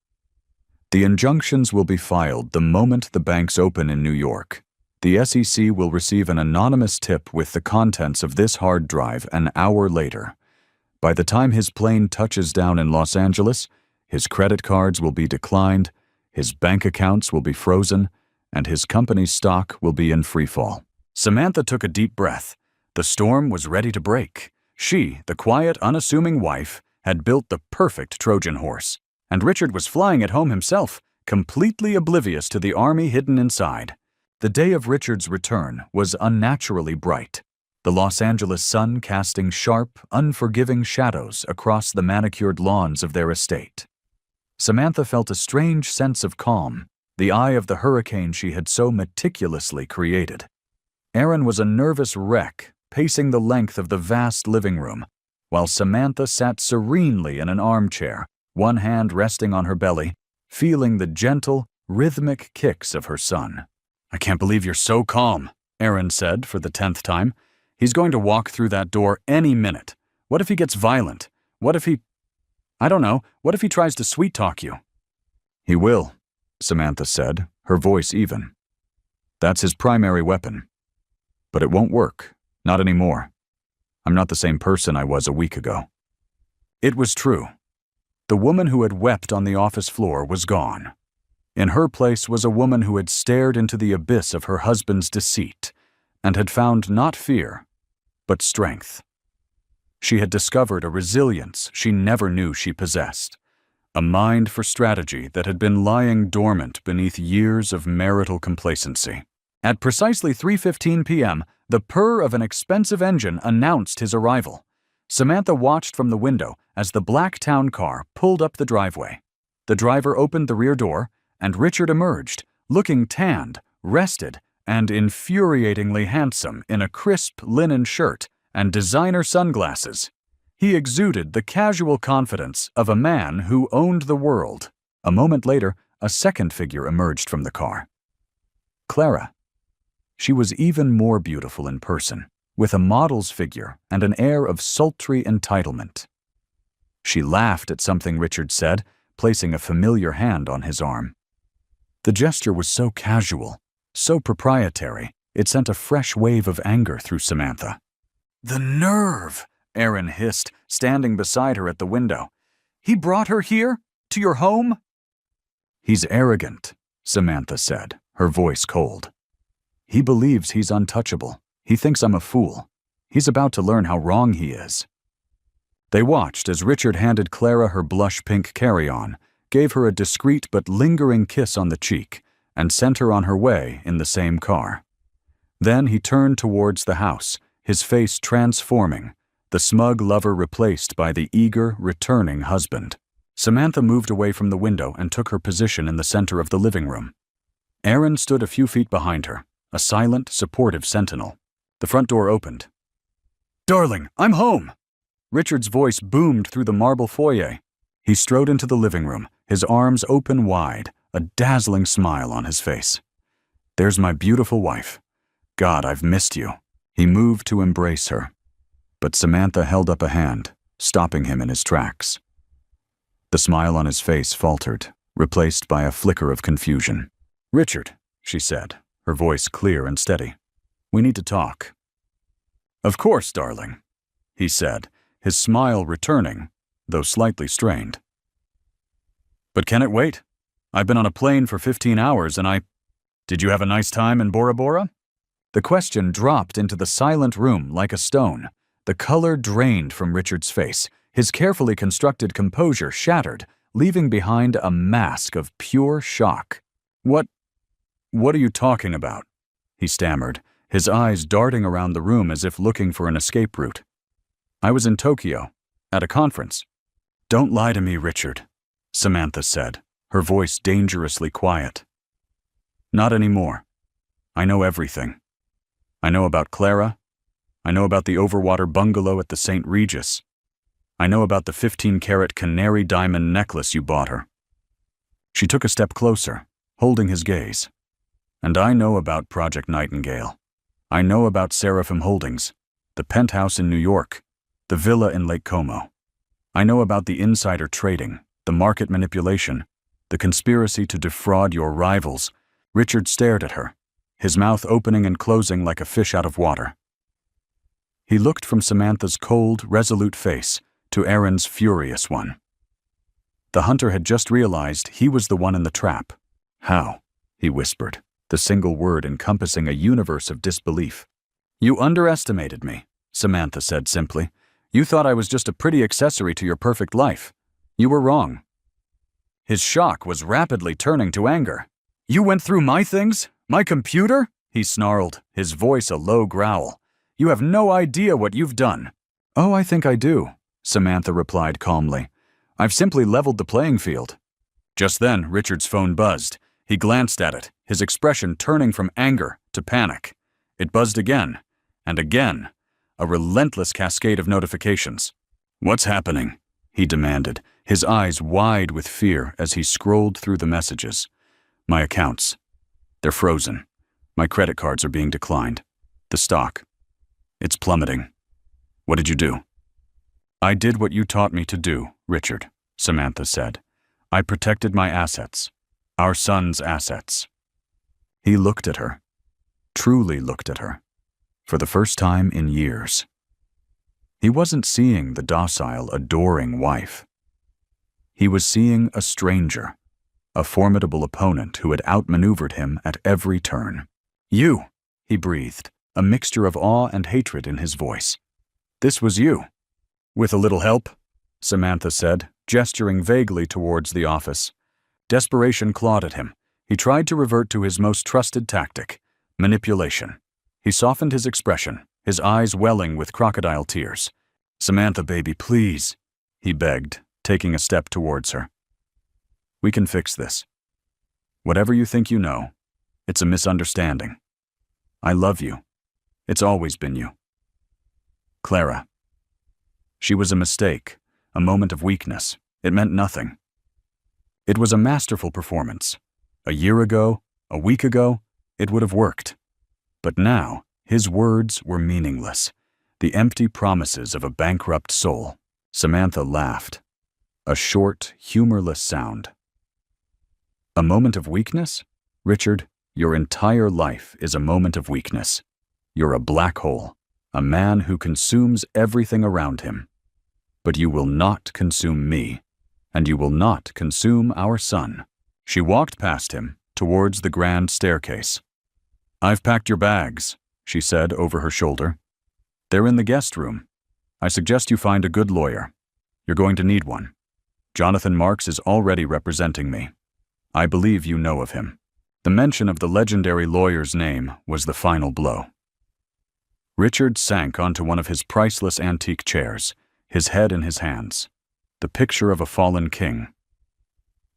The injunctions will be filed the moment the banks open in New York. The SEC will receive an anonymous tip with the contents of this hard drive an hour later. By the time his plane touches down in Los Angeles, his credit cards will be declined, His bank accounts will be frozen, and his company's stock will be in freefall. Samantha took a deep breath. The storm was ready to break. She, the quiet, unassuming wife, had built the perfect Trojan horse, and Richard was flying it home himself, completely oblivious to the army hidden inside. The day of Richard's return was unnaturally bright, the Los Angeles sun casting sharp, unforgiving shadows across the manicured lawns of their estate. Samantha felt a strange sense of calm, the eye of the hurricane she had so meticulously created. Aaron was a nervous wreck, pacing the length of the vast living room, while Samantha sat serenely in an armchair, one hand resting on her belly, feeling the gentle, rhythmic kicks of her son. "I can't believe you're so calm," Aaron said for the 10th time. "He's going to walk through that door any minute. What if he gets violent? What if he... I don't know, what if he tries to sweet-talk you?" "He will," Samantha said, her voice even. "That's his primary weapon. But it won't work. Not anymore. I'm not the same person I was a week ago." It was true. The woman who had wept on the office floor was gone. In her place was a woman who had stared into the abyss of her husband's deceit and had found not fear, but strength. She had discovered a resilience she never knew she possessed, a mind for strategy that had been lying dormant beneath years of marital complacency. At precisely 3:15 p.m., the purr of an expensive engine announced his arrival. Samantha watched from the window as the black town car pulled up the driveway. The driver opened the rear door, and Richard emerged, looking tanned, rested, and infuriatingly handsome in a crisp linen shirt and designer sunglasses. He exuded the casual confidence of a man who owned the world. A moment later, a second figure emerged from the car. Clara. She was even more beautiful in person, with a model's figure and an air of sultry entitlement. She laughed at something Richard said, placing a familiar hand on his arm. The gesture was so casual, so proprietary, it sent a fresh wave of anger through Samantha. "The nerve!" Aaron hissed, standing beside her at the window. "He brought her here? To your home?" "He's arrogant," Samantha said, her voice cold. "He believes he's untouchable. He thinks I'm a fool. He's about to learn how wrong he is." They watched as Richard handed Clara her blush-pink carry-on, gave her a discreet but lingering kiss on the cheek, and sent her on her way in the same car. Then he turned towards the house, his face transforming, the smug lover replaced by the eager, returning husband. Samantha moved away from the window and took her position in the center of the living room. Aaron stood a few feet behind her, a silent, supportive sentinel. The front door opened. "Darling, I'm home!" Richard's voice boomed through the marble foyer. He strode into the living room, his arms open wide, a dazzling smile on his face. "There's my beautiful wife. God, I've missed you." He moved to embrace her, but Samantha held up a hand, stopping him in his tracks. The smile on his face faltered, replaced by a flicker of confusion. "Richard," she said, her voice clear and steady. "We need to talk." "Of course, darling," he said, his smile returning, though slightly strained. "But can it wait? I've been on a plane for 15 hours and Did you have a nice time in Bora Bora?" The question dropped into the silent room like a stone. The color drained from Richard's face, his carefully constructed composure shattered, leaving behind a mask of pure shock. What are you talking about?" he stammered, his eyes darting around the room as if looking for an escape route. "I was in Tokyo, at a conference." "Don't lie to me, Richard," Samantha said, her voice dangerously quiet. "Not anymore. I know everything. I know about Clara. I know about the overwater bungalow at the St. Regis. I know about the 15-carat canary diamond necklace you bought her." She took a step closer, holding his gaze. "And I know about Project Nightingale. I know about Seraphim Holdings, the penthouse in New York, the villa in Lake Como. I know about the insider trading, the market manipulation, the conspiracy to defraud your rivals." Richard stared at her, his mouth opening and closing like a fish out of water. He looked from Samantha's cold, resolute face to Aaron's furious one. The hunter had just realized he was the one in the trap, How? He whispered, the single word encompassing a universe of disbelief. You underestimated me, Samantha said simply. You thought I was just a pretty accessory to your perfect life. You were wrong. His shock was rapidly turning to anger. You went through my things? My computer? He snarled, his voice a low growl. You have no idea what you've done. Oh, I think I do, Samantha replied calmly. I've simply leveled the playing field. Just then, Richard's phone buzzed. He glanced at it, his expression turning from anger to panic. It buzzed again, and again, a relentless cascade of notifications. What's happening? He demanded, his eyes wide with fear as he scrolled through the messages. My accounts. They're frozen. My credit cards are being declined. The stock. It's plummeting. What did you do? I did what you taught me to do, Richard, Samantha said. I protected my assets. Our son's assets. He looked at her. Truly looked at her. For the first time in years. He wasn't seeing the docile, adoring wife. He was seeing a stranger, a formidable opponent who had outmaneuvered him at every turn. You, he breathed, a mixture of awe and hatred in his voice. This was you. With a little help, Samantha said, gesturing vaguely towards the office. Desperation clawed at him. He tried to revert to his most trusted tactic, manipulation. He softened his expression, his eyes welling with crocodile tears. Samantha, baby, please, he begged, taking a step towards her. We can fix this. Whatever you think you know, it's a misunderstanding. I love you. It's always been you. Clara. She was a mistake, a moment of weakness. It meant nothing. It was a masterful performance. A year ago, a week ago, it would have worked. But now, his words were meaningless, the empty promises of a bankrupt soul. Samantha laughed. A short, humorless sound. A moment of weakness? Richard, your entire life is a moment of weakness. You're a black hole, a man who consumes everything around him. But you will not consume me, and you will not consume our son. She walked past him, towards the grand staircase. I've packed your bags, she said over her shoulder. They're in the guest room. I suggest you find a good lawyer. You're going to need one. Jonathan Marks is already representing me. I believe you know of him. The mention of the legendary lawyer's name was the final blow. Richard sank onto one of his priceless antique chairs, his head in his hands, the picture of a fallen king.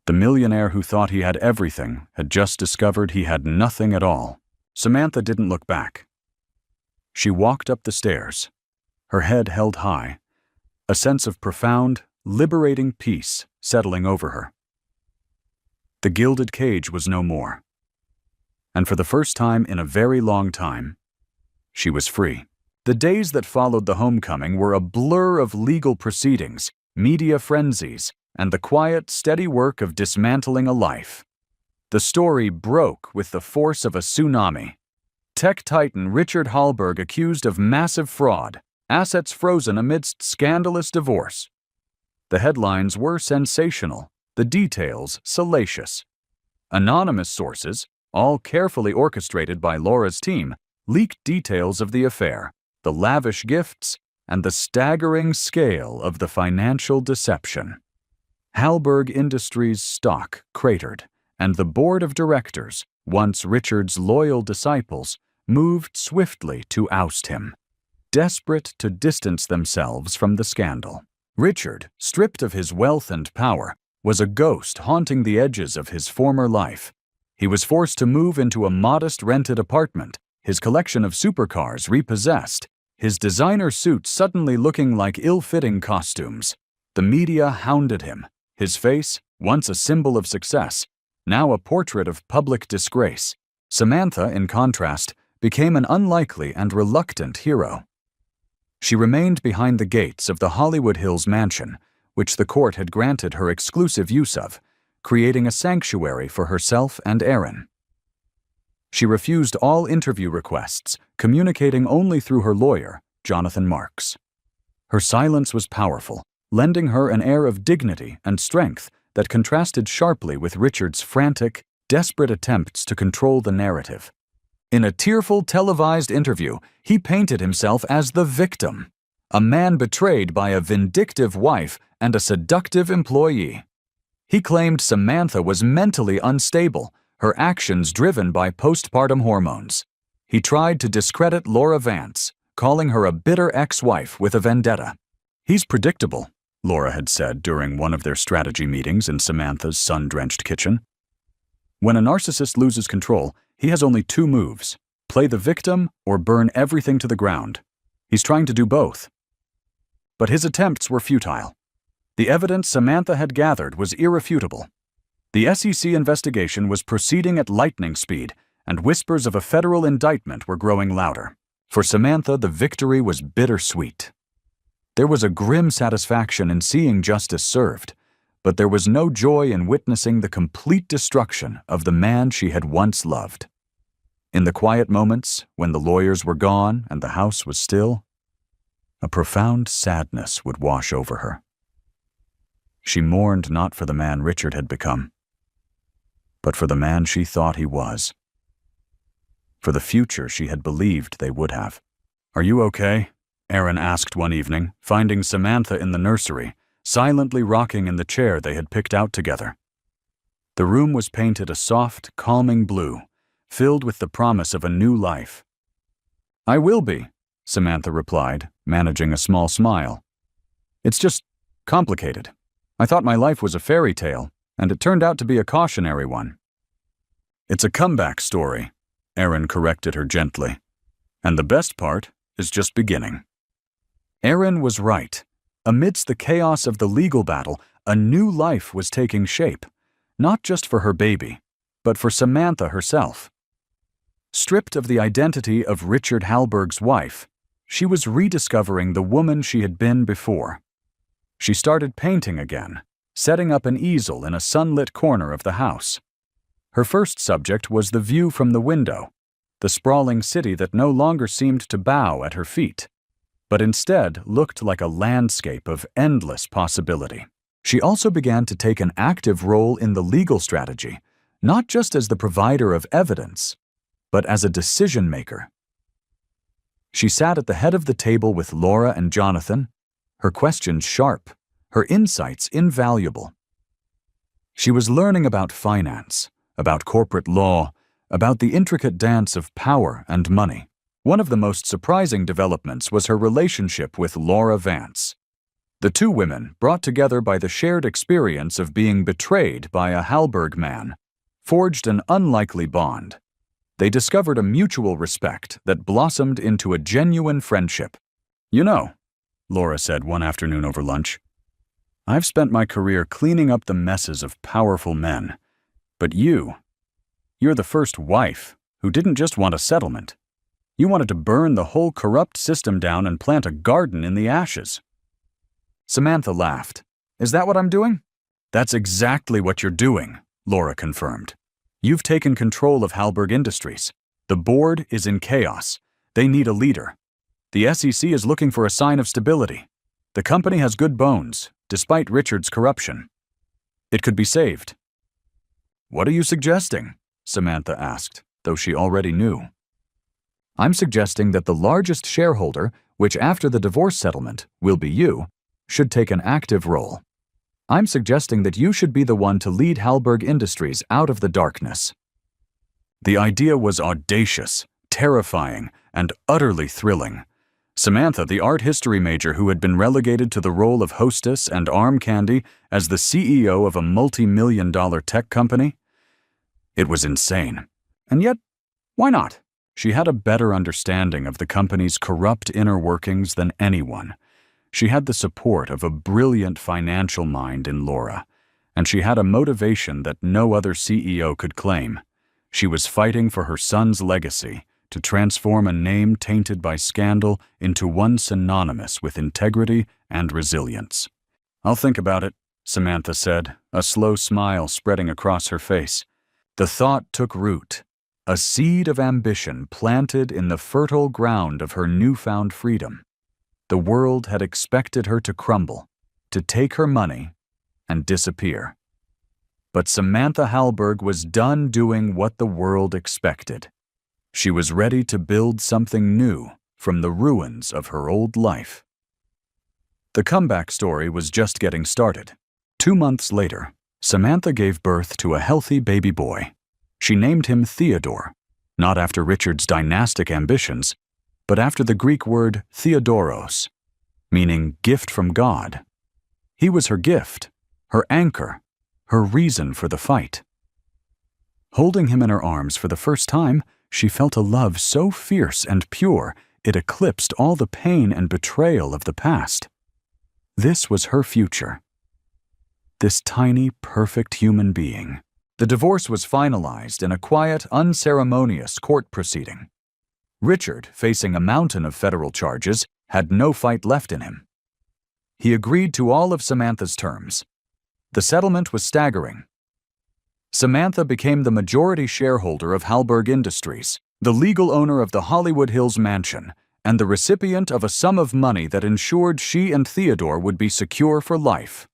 The millionaire who thought he had everything had just discovered he had nothing at all. Samantha didn't look back. She walked up the stairs, her head held high, a sense of profound, liberating peace settling over her. The gilded cage was no more. And for the first time in a very long time, she was free. The days that followed the homecoming were a blur of legal proceedings, media frenzies, and the quiet, steady work of dismantling a life. The story broke with the force of a tsunami. Tech titan Richard Hallberg accused of massive fraud, assets frozen amidst scandalous divorce. The headlines were sensational, the details salacious. Anonymous sources, all carefully orchestrated by Laura's team, leaked details of the affair, the lavish gifts, and the staggering scale of the financial deception. Hallberg Industries' stock cratered, and the board of directors, once Richard's loyal disciples, moved swiftly to oust him, desperate to distance themselves from the scandal. Richard, stripped of his wealth and power, was a ghost haunting the edges of his former life. He was forced to move into a modest rented apartment, his collection of supercars repossessed, his designer suits suddenly looking like ill-fitting costumes. The media hounded him, his face, once a symbol of success, now a portrait of public disgrace. Samantha, in contrast, became an unlikely and reluctant hero. She remained behind the gates of the Hollywood Hills mansion, which the court had granted her exclusive use of, creating a sanctuary for herself and Aaron. She refused all interview requests, communicating only through her lawyer, Jonathan Marks. Her silence was powerful, lending her an air of dignity and strength that contrasted sharply with Richard's frantic, desperate attempts to control the narrative. In a tearful televised interview, he painted himself as the victim, a man betrayed by a vindictive wife and a seductive employee. He claimed Samantha was mentally unstable, her actions driven by postpartum hormones. He tried to discredit Laura Vance, calling her a bitter ex-wife with a vendetta. "He's predictable," Laura had said during one of their strategy meetings in Samantha's sun-drenched kitchen. "When a narcissist loses control, he has only two moves: play the victim or burn everything to the ground. He's trying to do both." But his attempts were futile. The evidence Samantha had gathered was irrefutable. The SEC investigation was proceeding at lightning speed, and whispers of a federal indictment were growing louder. For Samantha, the victory was bittersweet. There was a grim satisfaction in seeing justice served, but there was no joy in witnessing the complete destruction of the man she had once loved. In the quiet moments, when the lawyers were gone and the house was still, a profound sadness would wash over her. She mourned not for the man Richard had become, but for the man she thought he was, for the future she had believed they would have. "Are you okay?" Aaron asked one evening, finding Samantha in the nursery, silently rocking in the chair they had picked out together. The room was painted a soft, calming blue, filled with the promise of a new life. "I will be," Samantha replied, managing a small smile. "It's just complicated. I thought my life was a fairy tale, and it turned out to be a cautionary one." "It's a comeback story," Aaron corrected her gently. "And the best part is just beginning." Aaron was right. Amidst the chaos of the legal battle, a new life was taking shape, not just for her baby, but for Samantha herself. Stripped of the identity of Richard Hallberg's wife, she was rediscovering the woman she had been before. She started painting again, setting up an easel in a sunlit corner of the house. Her first subject was the view from the window, the sprawling city that no longer seemed to bow at her feet, but instead looked like a landscape of endless possibility. She also began to take an active role in the legal strategy, not just as the provider of evidence, but as a decision-maker. She sat at the head of the table with Laura and Jonathan, her questions sharp, her insights invaluable. She was learning about finance, about corporate law, about the intricate dance of power and money. One of the most surprising developments was her relationship with Laura Vance. The two women, brought together by the shared experience of being betrayed by a Hallberg man, forged an unlikely bond. They discovered a mutual respect that blossomed into a genuine friendship. "You know," Laura said one afternoon over lunch, "I've spent my career cleaning up the messes of powerful men. But you're the first wife who didn't just want a settlement. You wanted to burn the whole corrupt system down and plant a garden in the ashes." Samantha laughed. "Is that what I'm doing?" "That's exactly what you're doing," Laura confirmed. "You've taken control of Hallberg Industries. The board is in chaos. They need a leader. The SEC is looking for a sign of stability. The company has good bones, despite Richard's corruption. It could be saved." "What are you suggesting?" Samantha asked, though she already knew. "I'm suggesting that the largest shareholder, which after the divorce settlement will be you, should take an active role. I'm suggesting that you should be the one to lead Hallberg Industries out of the darkness." The idea was audacious, terrifying, and utterly thrilling. Samantha, the art history major who had been relegated to the role of hostess and arm candy as the CEO of a multi-million-dollar tech company? It was insane. And yet, why not? She had a better understanding of the company's corrupt inner workings than anyone. She had the support of a brilliant financial mind in Laura, and she had a motivation that no other CEO could claim. She was fighting for her son's legacy, to transform a name tainted by scandal into one synonymous with integrity and resilience. "I'll think about it," Samantha said, a slow smile spreading across her face. The thought took root, a seed of ambition planted in the fertile ground of her newfound freedom. The world had expected her to crumble, to take her money, and disappear. But Samantha Hallberg was done doing what the world expected. She was ready to build something new from the ruins of her old life. The comeback story was just getting started. 2 months later, Samantha gave birth to a healthy baby boy. She named him Theodore, not after Richard's dynastic ambitions, but after the Greek word Theodoros, meaning gift from God. He was her gift, her anchor, her reason for the fight. Holding him in her arms for the first time, she felt a love so fierce and pure it eclipsed all the pain and betrayal of the past. This was her future. This tiny, perfect human being. The divorce was finalized in a quiet, unceremonious court proceeding. Richard, facing a mountain of federal charges, had no fight left in him. He agreed to all of Samantha's terms. The settlement was staggering. Samantha became the majority shareholder of Hallberg Industries, the legal owner of the Hollywood Hills mansion, and the recipient of a sum of money that ensured she and Theodore would be secure for life.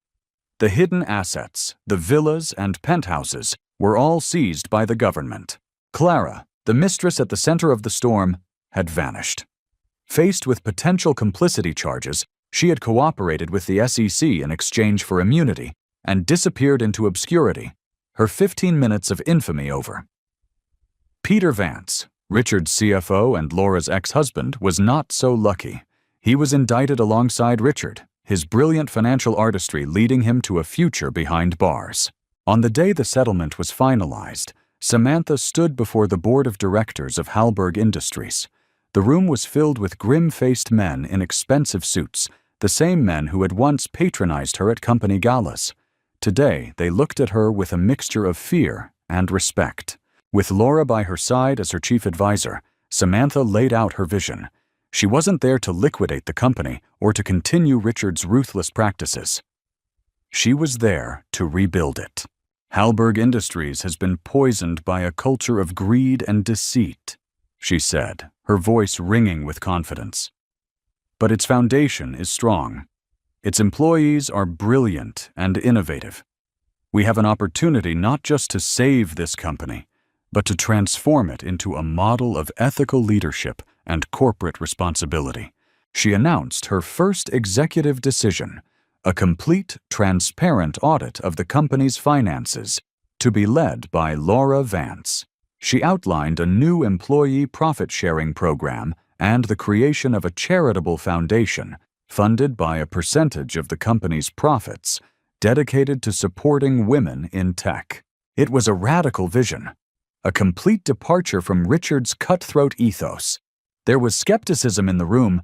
The hidden assets, the villas and penthouses, were all seized by the government. Clara, the mistress at the center of the storm, had vanished. Faced with potential complicity charges, she had cooperated with the SEC in exchange for immunity and disappeared into obscurity, her 15 minutes of infamy over. Peter Vance, Richard's CFO and Laura's ex-husband, was not so lucky. He was indicted alongside Richard, his brilliant financial artistry leading him to a future behind bars. On the day the settlement was finalized, Samantha stood before the board of directors of Hallberg Industries. The room was filled with grim-faced men in expensive suits, the same men who had once patronized her at company galas. Today, they looked at her with a mixture of fear and respect. With Laura by her side as her chief advisor, Samantha laid out her vision. She wasn't there to liquidate the company or to continue Richard's ruthless practices. She was there to rebuild it. Hallberg Industries has been poisoned by a culture of greed and deceit, she said, her voice ringing with confidence. But its foundation is strong. Its employees are brilliant and innovative. We have an opportunity not just to save this company, but to transform it into a model of ethical leadership and corporate responsibility. She announced her first executive decision, a complete, transparent audit of the company's finances, to be led by Laura Vance. She outlined a new employee profit-sharing program and the creation of a charitable foundation funded by a percentage of the company's profits, dedicated to supporting women in tech. It was a radical vision, a complete departure from Richard's cutthroat ethos. There was skepticism in the room,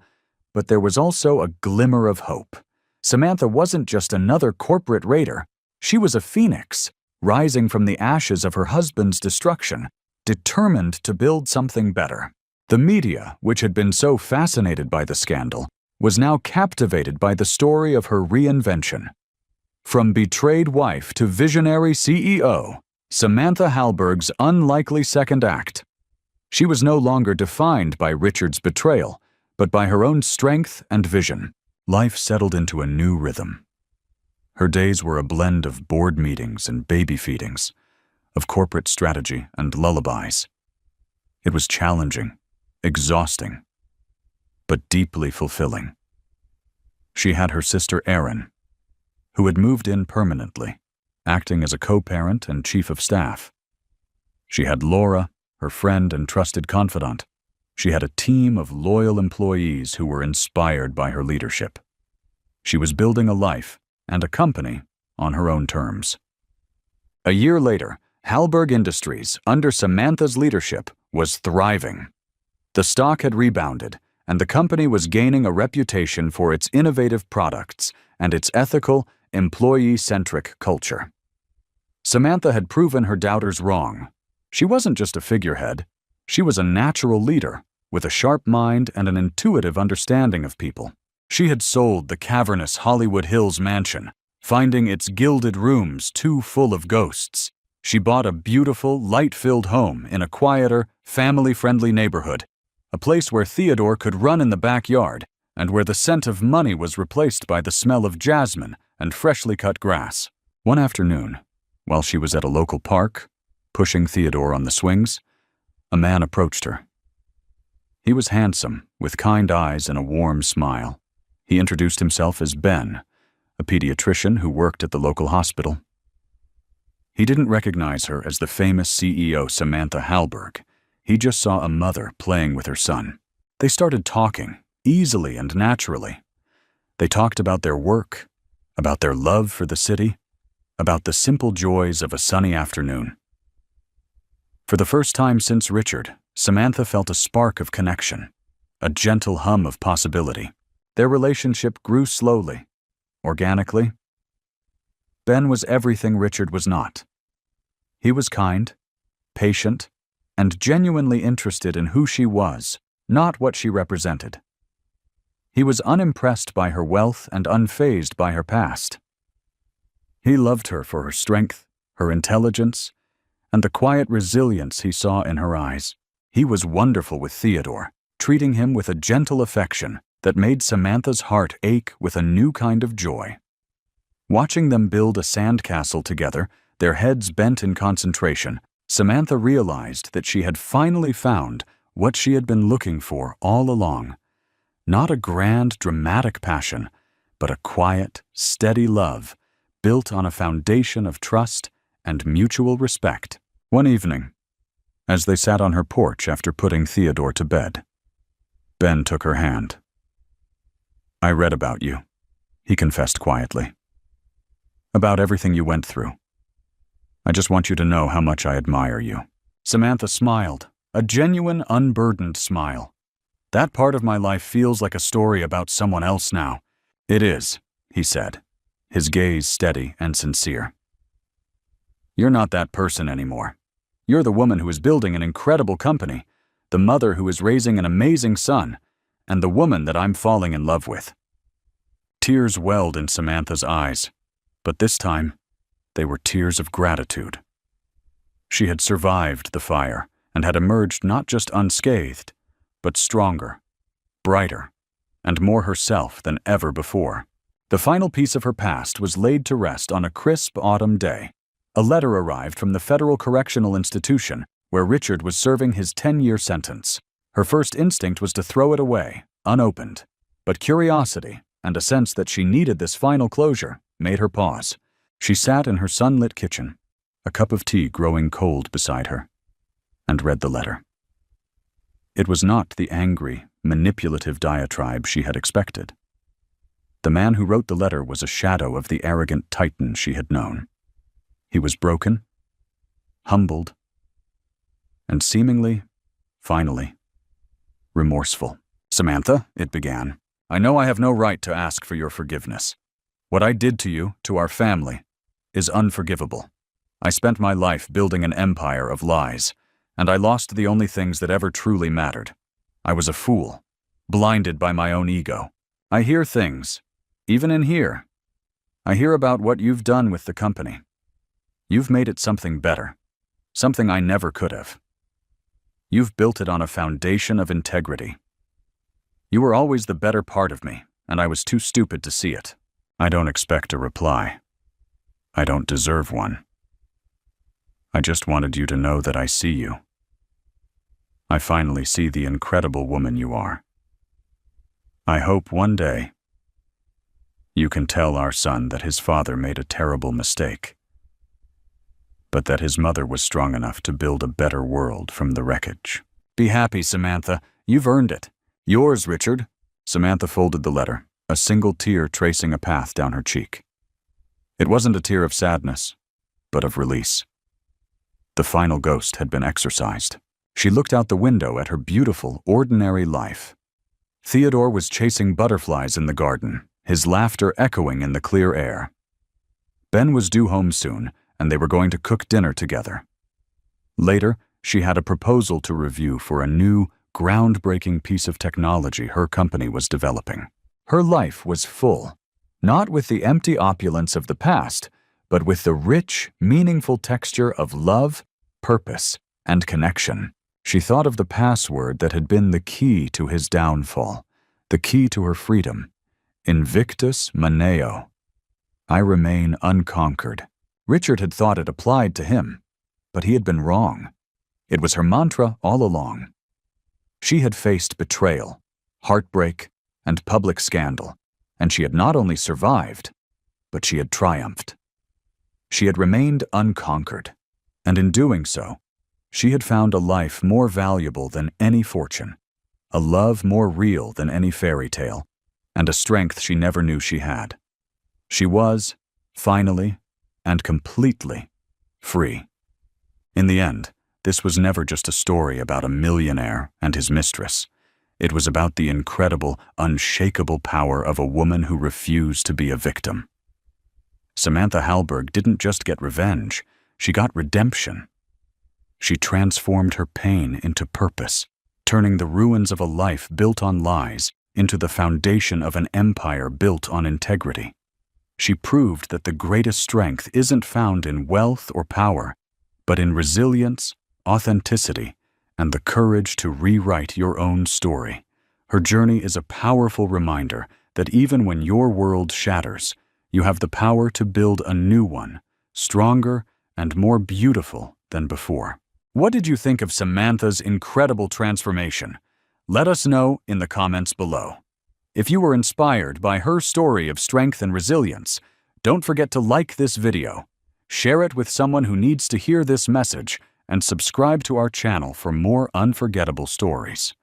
but there was also a glimmer of hope. Samantha wasn't just another corporate raider. She was a phoenix, rising from the ashes of her husband's destruction, determined to build something better. The media, which had been so fascinated by the scandal, was now captivated by the story of her reinvention. From betrayed wife to visionary CEO, Samantha Hallberg's unlikely second act. She was no longer defined by Richard's betrayal, but by her own strength and vision. Life settled into a new rhythm. Her days were a blend of board meetings and baby feedings, of corporate strategy and lullabies. It was challenging, exhausting, but deeply fulfilling. She had her sister Erin, who had moved in permanently, acting as a co-parent and chief of staff. She had Laura, her friend and trusted confidant. She had a team of loyal employees who were inspired by her leadership. She was building a life and a company on her own terms. A year later, Hallberg Industries, under Samantha's leadership, was thriving. The stock had rebounded, and the company was gaining a reputation for its innovative products and its ethical, employee-centric culture. Samantha had proven her doubters wrong. She wasn't just a figurehead. She was a natural leader, with a sharp mind and an intuitive understanding of people. She had sold the cavernous Hollywood Hills mansion, finding its gilded rooms too full of ghosts. She bought a beautiful, light-filled home in a quieter, family-friendly neighborhood, a place where Theodore could run in the backyard and where the scent of money was replaced by the smell of jasmine and freshly cut grass. One afternoon, while she was at a local park, pushing Theodore on the swings, a man approached her. He was handsome, with kind eyes and a warm smile. He introduced himself as Ben, a pediatrician who worked at the local hospital. He didn't recognize her as the famous CEO Samantha Halberg. He just saw a mother playing with her son. They started talking, easily and naturally. They talked about their work, about their love for the city, about the simple joys of a sunny afternoon. For the first time since Richard, Samantha felt a spark of connection, a gentle hum of possibility. Their relationship grew slowly, organically. Ben was everything Richard was not. He was kind, patient, and genuinely interested in who she was, not what she represented. He was unimpressed by her wealth and unfazed by her past. He loved her for her strength, her intelligence, and the quiet resilience he saw in her eyes. He was wonderful with Theodore, treating him with a gentle affection that made Samantha's heart ache with a new kind of joy. Watching them build a sandcastle together, their heads bent in concentration, Samantha realized that she had finally found what she had been looking for all along. Not a grand, dramatic passion, but a quiet, steady love built on a foundation of trust and mutual respect. One evening, as they sat on her porch after putting Theodore to bed, Ben took her hand. "I read about you," he confessed quietly. "About everything you went through. I just want you to know how much I admire you." Samantha smiled, a genuine, unburdened smile. "That part of my life feels like a story about someone else now." "It is," he said, his gaze steady and sincere. "You're not that person anymore. You're the woman who is building an incredible company, the mother who is raising an amazing son, and the woman that I'm falling in love with." Tears welled in Samantha's eyes, but this time, they were tears of gratitude. She had survived the fire and had emerged not just unscathed, but stronger, brighter, and more herself than ever before. The final piece of her past was laid to rest on a crisp autumn day. A letter arrived from the Federal Correctional Institution, where Richard was serving his 10-year sentence. Her first instinct was to throw it away, unopened, but curiosity and a sense that she needed this final closure made her pause. She sat in her sunlit kitchen, a cup of tea growing cold beside her, and read the letter. It was not the angry, manipulative diatribe she had expected. The man who wrote the letter was a shadow of the arrogant titan she had known. He was broken, humbled, and seemingly, finally, remorseful. "Samantha," it began, "I know I have no right to ask for your forgiveness. What I did to you, to our family, is unforgivable. I spent my life building an empire of lies, and I lost the only things that ever truly mattered. I was a fool, blinded by my own ego. I hear things, even in here. I hear about what you've done with the company. You've made it something better, something I never could have. You've built it on a foundation of integrity. You were always the better part of me, and I was too stupid to see it. I don't expect a reply. I don't deserve one. I just wanted you to know that I see you. I finally see the incredible woman you are. I hope one day you can tell our son that his father made a terrible mistake, but that his mother was strong enough to build a better world from the wreckage. Be happy, Samantha. You've earned it. Yours, Richard." Samantha folded the letter, a single tear tracing a path down her cheek. It wasn't a tear of sadness, but of release. The final ghost had been exorcised. She looked out the window at her beautiful, ordinary life. Theodore was chasing butterflies in the garden, his laughter echoing in the clear air. Ben was due home soon, and they were going to cook dinner together. Later, she had a proposal to review for a new, groundbreaking piece of technology her company was developing. Her life was full, not with the empty opulence of the past, but with the rich, meaningful texture of love, purpose, and connection. She thought of the password that had been the key to his downfall, the key to her freedom. Invictus Maneo. I remain unconquered. Richard had thought it applied to him, but he had been wrong. It was her mantra all along. She had faced betrayal, heartbreak, and public scandal, and she had not only survived, but she had triumphed. She had remained unconquered, and in doing so, she had found a life more valuable than any fortune, a love more real than any fairy tale, and a strength she never knew she had. She was, finally, and completely, free. In the end, this was never just a story about a millionaire and his mistress. It was about the incredible, unshakable power of a woman who refused to be a victim. Samantha Hallberg didn't just get revenge, she got redemption. She transformed her pain into purpose, turning the ruins of a life built on lies into the foundation of an empire built on integrity. She proved that the greatest strength isn't found in wealth or power, but in resilience, authenticity, and the courage to rewrite your own story. Her journey is a powerful reminder that even when your world shatters, you have the power to build a new one, stronger and more beautiful than before. What did you think of Samantha's incredible transformation? Let us know in the comments below. If you were inspired by her story of strength and resilience, don't forget to like this video, share it with someone who needs to hear this message, and subscribe to our channel for more unforgettable stories.